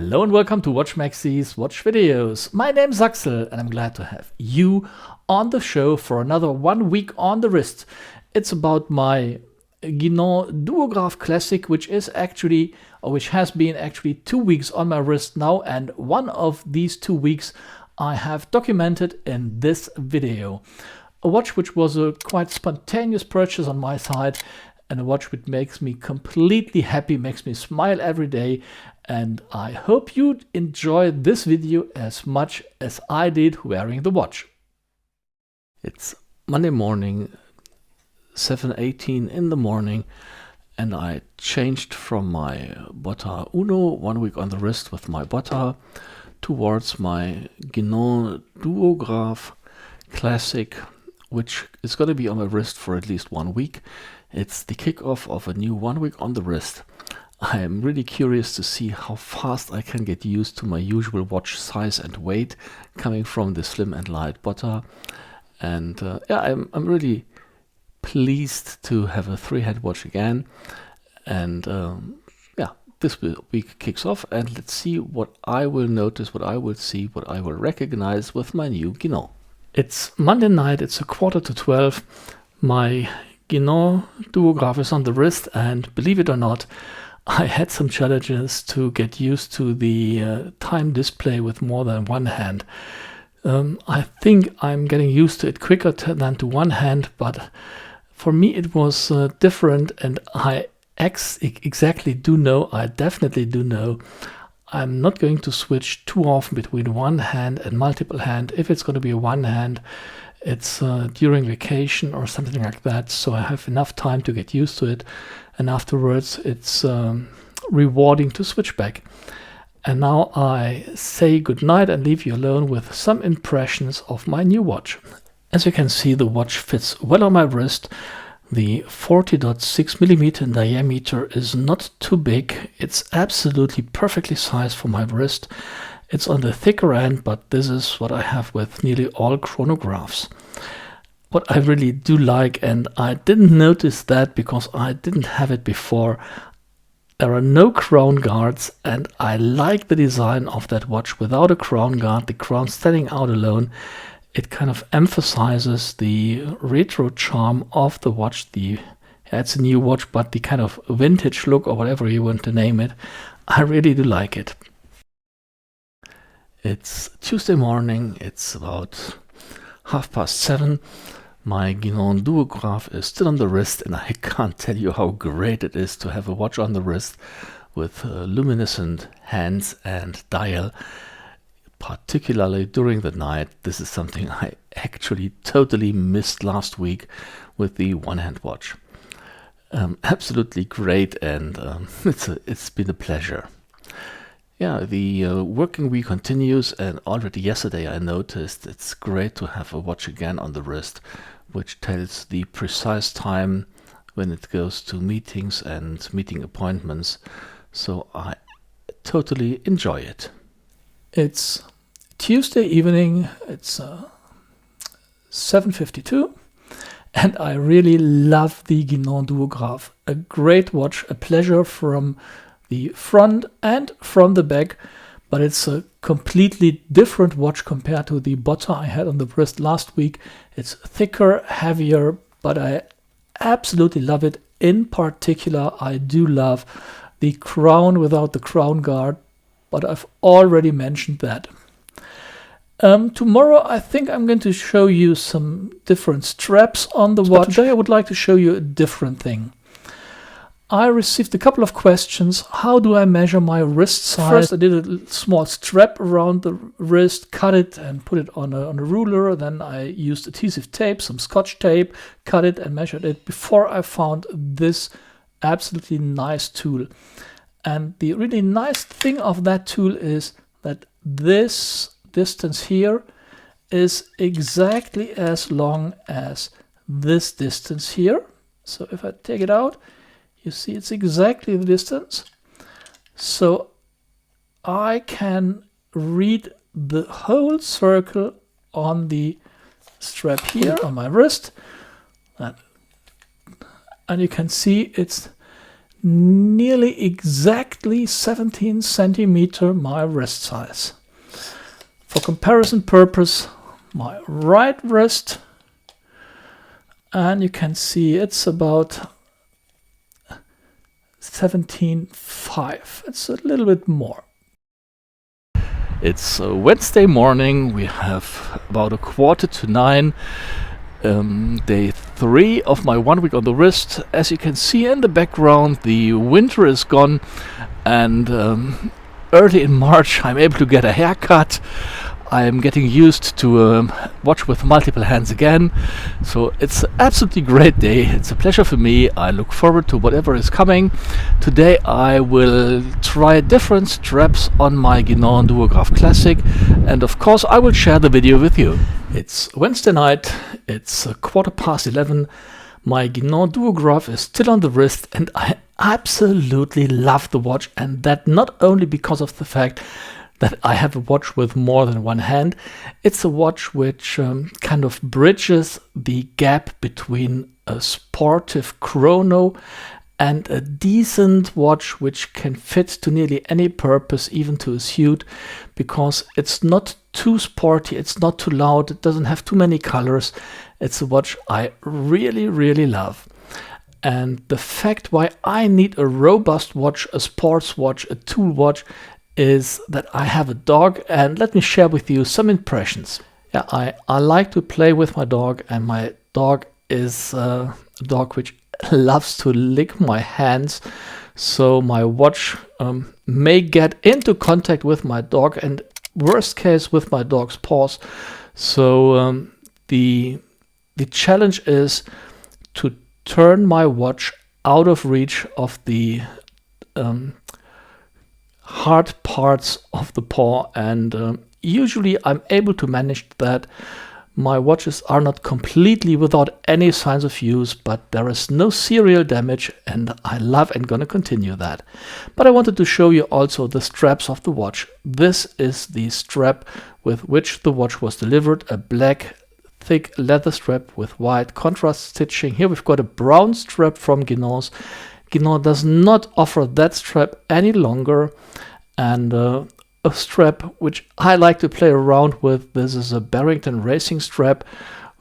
Hello and welcome to watchmaxe's Watch Videos. My name's Axel and I'm glad to have you on the show for another 1 week on the wrist. It's about my Guinand Duograph Klassik, which has been actually 2 weeks on my wrist now, and one of these 2 weeks I have documented in this video. A watch which was a quite spontaneous purchase on my side, and a watch which makes me completely happy, makes me smile every day, and I hope you enjoyed this video as much as I did wearing the watch. It's Monday morning, 7:18 in the morning, and I changed from my Botta Uno 1 week on the wrist with my Botta towards my Guinand Duograph Klassik, which is going to be on my wrist for at least 1 week. It's the kickoff of a new 1 week on the wrist. I am really curious to see how fast I can get used to my usual watch size and weight coming from the slim and light Botta. And I'm really pleased to have a 3-hand watch again. And this week kicks off, and let's see what I will notice, what I will see, what I will recognize with my new Guinand. It's Monday night, it's 11:45. My Guinand Duograph is on the wrist, and believe it or not, I had some challenges to get used to the time display with more than one hand. I think I'm getting used to it quicker than to one hand, but for me it was different, and I definitely do know I'm not going to switch too often between one hand and multiple hand. If it's going to be a one hand, it's during vacation or something like that, so I have enough time to get used to it, and afterwards it's rewarding to switch back. And now I say goodnight and leave you alone with some impressions of my new watch. As you can see, the watch fits well on my wrist. The 40.6mm in diameter is not too big. It's absolutely perfectly sized for my wrist. It's on the thicker end, but this is what I have with nearly all chronographs. What I really do like, and I didn't notice that because I didn't have it before, there are no crown guards, and I like the design of that watch without a crown guard, the crown standing out alone. It kind of emphasizes the retro charm of the watch. It's a new watch, but the kind of vintage look, or whatever you want to name it, I really do like it. It's Tuesday morning, it's about 7:30. My Guinand Duograph is still on the wrist, and I can't tell you how great it is to have a watch on the wrist with luminescent hands and dial. Particularly during the night, this is something I actually totally missed last week with the one-hand watch. Absolutely great, and it's been a pleasure. Yeah, the working week continues, and already yesterday I noticed it's great to have a watch again on the wrist, which tells the precise time when it goes to meetings and meeting appointments, so I totally enjoy it. It's Tuesday evening, it's 7:52, and I really love the Guinand Duograph. A great watch, a pleasure from the front and from the back, but it's a completely different watch compared to the Botta I had on the wrist last week. It's thicker, heavier, but I absolutely love it. In particular, I do love the crown without the crown guard, but I've already mentioned that. Tomorrow I think I'm going to show you some different straps on the watch. Today I would like to show you a different thing. I received a couple of questions. How do I measure my wrist size? First I did a small strap around the wrist, cut it and put it on a ruler. Then I used adhesive tape, some scotch tape, cut it and measured it before I found this absolutely nice tool. And the really nice thing of that tool is that this distance here is exactly as long as this distance here. So if I take it out, you see it's exactly the distance. So I can read the whole circle on the strap here on my wrist. And you can see it's nearly exactly 17 centimeter my wrist size. For comparison purpose, my right wrist, and you can see it's about 17.5. It's a little bit more. It's a Wednesday morning. We have about 8:45. Day 3 of my 1 week on the wrist. As you can see in the background, the winter is gone, and early in March I'm able to get a haircut. I'm getting used to watch with multiple hands again, so it's an absolutely great day. It's a pleasure for me. I look forward to whatever is coming. Today I will try different straps on my Guinand Duograph Klassik, and of course I will share the video with you. It's Wednesday night, it's 11:15. My Guinand Duograph is still on the wrist, and I absolutely love the watch, and that not only because of the fact that I have a watch with more than one hand. It's a watch which kind of bridges the gap between a sportive chrono and a decent watch which can fit to nearly any purpose, even to a suit, because it's not too sporty, it's not too loud, it doesn't have too many colors. It's a watch I really love. And the fact why I need a robust watch, a sports watch, a tool watch, is that I have a dog, and let me share with you some impressions. Yeah, I like to play with my dog, and my dog is a dog which loves to lick my hands, so my watch may get into contact with my dog, and worst case with my dog's paws. So the challenge is to turn my watch out of reach of the hard parts of the paw, and usually I'm able to manage that. My watches are not completely without any signs of use, but there is no serial damage, and I love and gonna continue that. But I wanted to show you also the straps of the watch. This is the strap with which the watch was delivered, a black thick leather strap with white contrast stitching. Here we've got a brown strap from Guinand. Guinand does not offer that strap any longer, and a strap which I like to play around with. This is a Barrington racing strap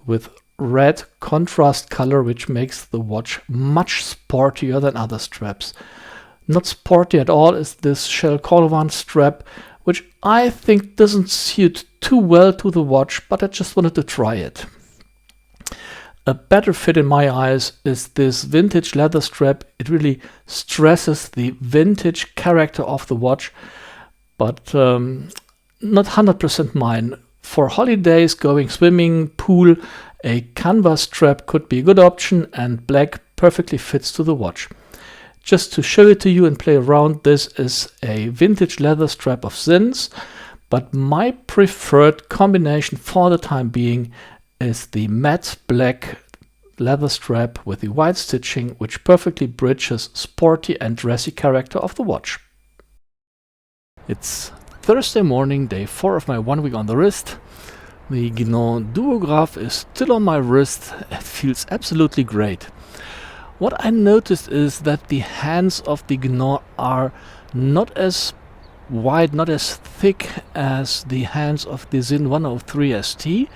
with red contrast color, which makes the watch much sportier than other straps. Not sporty at all is this Shell Cordovan strap, which I think doesn't suit too well to the watch, but I just wanted to try it. A better fit in my eyes is this vintage leather strap. It really stresses the vintage character of the watch, but not 100% mine. For holidays, going swimming, pool, a canvas strap could be a good option, and black perfectly fits to the watch. Just to show it to you and play around, this is a vintage leather strap of Zinn's, but my preferred combination for the time being is the matte black leather strap with the white stitching, which perfectly bridges sporty and dressy character of the watch. It's Thursday morning, day 4 of my 1 week on the wrist. The Guinand Duograph is still on my wrist. It feels absolutely great. What I noticed is that the hands of the Guinand are not as wide, not as thick as the hands of the Zinn 103 ST,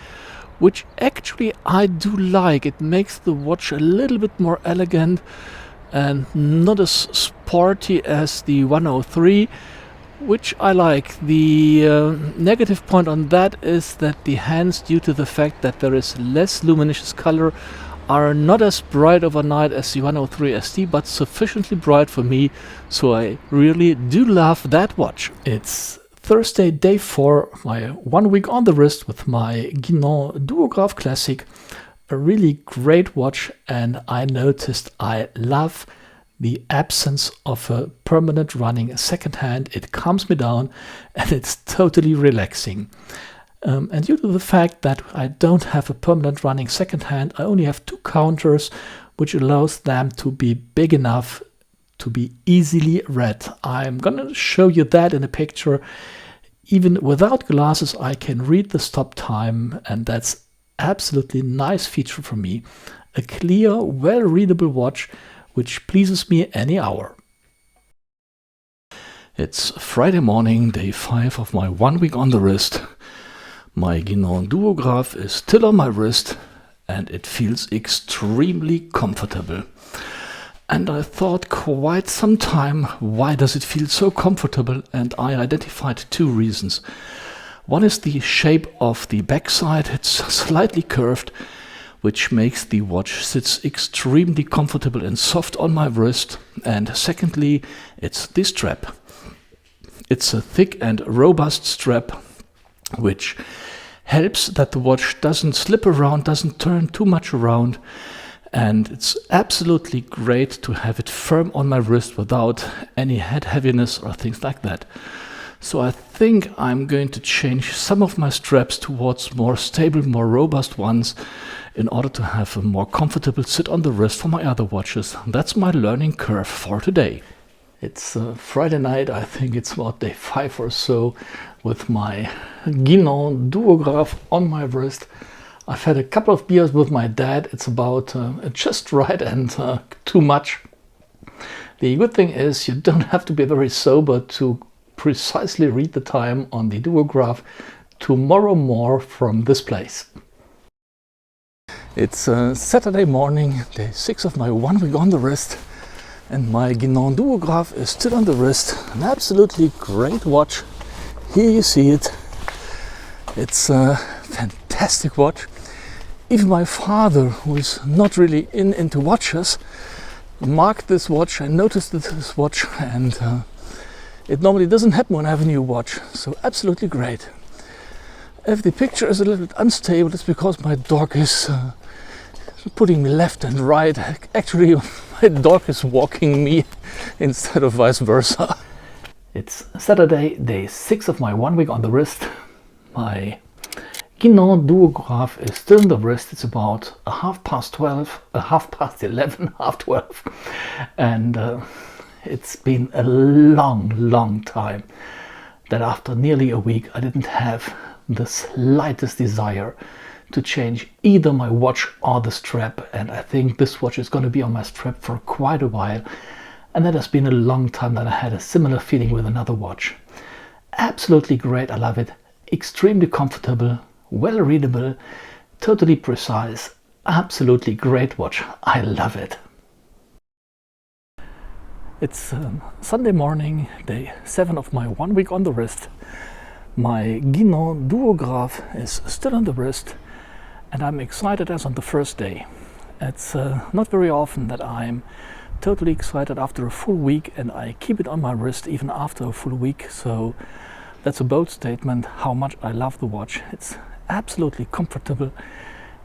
which actually I do like. It makes the watch a little bit more elegant and not as sporty as the 103, which I like. The negative point on that is that the hands, due to the fact that there is less luminous color, are not as bright overnight as the 103 ST, but sufficiently bright for me, so I really do love that watch. It's Thursday, day 4, my 1 week on the wrist with my Guinand Duograph Klassik. A really great watch, and I noticed I love the absence of a permanent running second hand. It calms me down, and it's totally relaxing. And due to the fact that I don't have a permanent running second hand, I only have 2 counters, which allows them to be big enough to be easily read. I'm gonna show you that in a picture. Even without glasses, I can read the stop time, and that's absolutely nice feature for me. A clear, well-readable watch, which pleases me any hour. It's Friday morning, day 5 of my 1 week on the wrist. My Guinand Duograph is still on my wrist and it feels extremely comfortable. And I thought quite some time, why does it feel so comfortable? And I identified 2 reasons. One is the shape of the backside. It's slightly curved, which makes the watch sits extremely comfortable and soft on my wrist. And secondly, it's the strap. It's a thick and robust strap, which helps that the watch doesn't slip around, doesn't turn too much around. And it's absolutely great to have it firm on my wrist without any head heaviness or things like that. So I think I'm going to change some of my straps towards more stable, more robust ones in order to have a more comfortable sit on the wrist for my other watches. That's my learning curve for today. It's Friday night, I think it's about day 5 or so, with my Guinand Duograph on my wrist. I've had a couple of beers with my dad. It's about just right and too much. The good thing is you don't have to be very sober to precisely read the time on the Duograph. Tomorrow more from this place. It's Saturday morning, day 6 of my 1 week on the wrist. And my Guinand Duograph is still on the wrist. An absolutely great watch. Here you see it. It's a fantastic watch. Even my father, who is not really into watches, marked this watch and noticed this watch, and it normally doesn't happen when I have a new watch. So absolutely great. If the picture is a little bit unstable, it's because my dog is putting me left and right. Actually, my dog is walking me instead of vice versa. It's Saturday, day 6 of my 1 week on the wrist. My Guinand Duograph is still on the wrist. It's about 12:30, 11:30, 12:30. And it's been a long time that after nearly a week I didn't have the slightest desire to change either my watch or the strap, and I think this watch is going to be on my strap for quite a while, and that has been a long time that I had a similar feeling with another watch. Absolutely great, I love it. Extremely comfortable, well readable, totally precise, absolutely great watch. I love it. It's Sunday morning, day 7 of my 1 week on the wrist. My Guinand Duograph is still on the wrist, and I'm excited as on the first day. It's not very often that I'm totally excited after a full week, and I keep it on my wrist even after a full week. So that's a bold statement how much I love the watch. It's absolutely comfortable.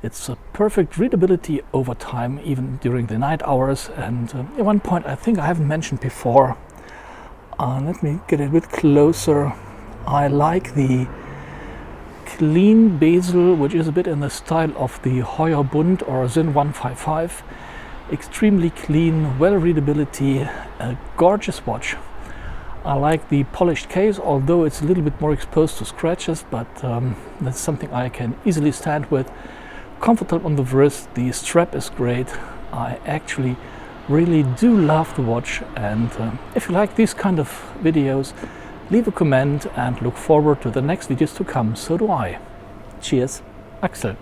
It's a perfect readability over time, even during the night hours. And at one point I think I haven't mentioned before, let me get a bit closer. I like the clean bezel, which is a bit in the style of the Heuer Bund or Sinn 155. Extremely clean, well readability, a gorgeous watch. I like the polished case, although it's a little bit more exposed to scratches, but that's something I can easily stand with. Comfortable on the wrist, the strap is great. I actually really do love the watch, and if you like these kind of videos, leave a comment and look forward to the next videos to come. So do I. Cheers, Axel.